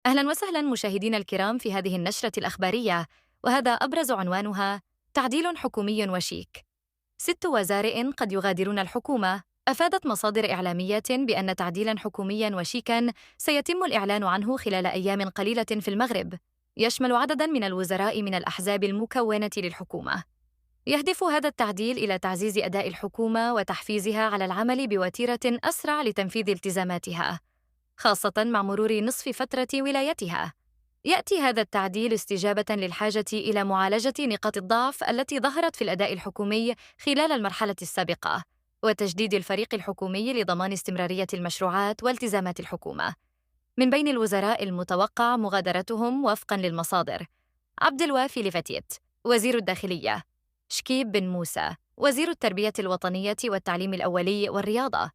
أهلاً وسهلاً مشاهدينا الكرام في هذه النشرة الأخبارية، وهذا أبرز عنوانها: تعديل حكومي وشيك. 6 وزراء قد يغادرون الحكومة. أفادت مصادر إعلامية بأن تعديلاً حكومياً وشيكاً سيتم الإعلان عنه خلال أيام قليلة في المغرب، يشمل عدداً من الوزراء من الأحزاب المكونة للحكومة. يهدف هذا التعديل إلى تعزيز أداء الحكومة وتحفيزها على العمل بوتيرة أسرع لتنفيذ التزاماتها، خاصة مع مرور نصف فترة ولايتها. يأتي هذا التعديل استجابة للحاجة إلى معالجة نقاط الضعف التي ظهرت في الأداء الحكومي خلال المرحلة السابقة، وتجديد الفريق الحكومي لضمان استمرارية المشروعات والتزامات الحكومة. من بين الوزراء المتوقع مغادرتهم وفقاً للمصادر: عبد الوافي لفتيت وزير الداخلية، شكيب بن موسى وزير التربية الوطنية والتعليم الأولي والرياضة،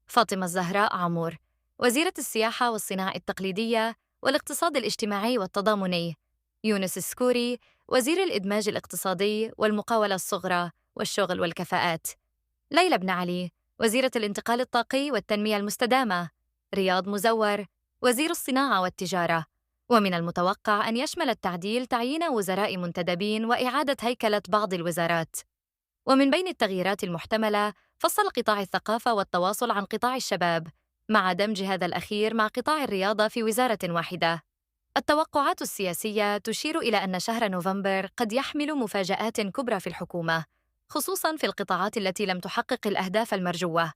فاطمة الزهراء عمور وزيرة السياحة والصناعة التقليدية والاقتصاد الاجتماعي والتضامني، يونس السكوري وزير الإدماج الاقتصادي والمقاولة الصغرى والشغل والكفاءات، ليلى بن علي وزيرة الانتقال الطاقي والتنمية المستدامة، رياض مزور وزير الصناعة والتجارة. ومن المتوقع أن يشمل التعديل تعيين وزراء منتدبين وإعادة هيكلة بعض الوزارات. ومن بين التغييرات المحتملة فصل قطاع الثقافة والتواصل عن قطاع الشباب، مع دمج هذا الأخير مع قطاع الرياضة في وزارة واحدة. التوقعات السياسية تشير إلى أن شهر نوفمبر قد يحمل مفاجآت كبرى في الحكومة، خصوصاً في القطاعات التي لم تحقق الأهداف المرجوة.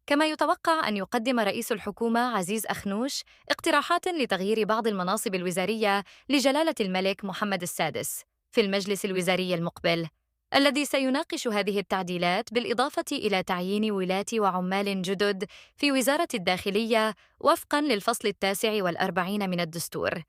كما يتوقع أن يقدم رئيس الحكومة عزيز أخنوش اقتراحات لتغيير بعض المناصب الوزارية لجلالة الملك محمد السادس في المجلس الوزاري المقبل، الذي سيناقش هذه التعديلات بالإضافة إلى تعيين ولاة وعمال جدد في وزارة الداخلية وفقاً للفصل 49 من الدستور.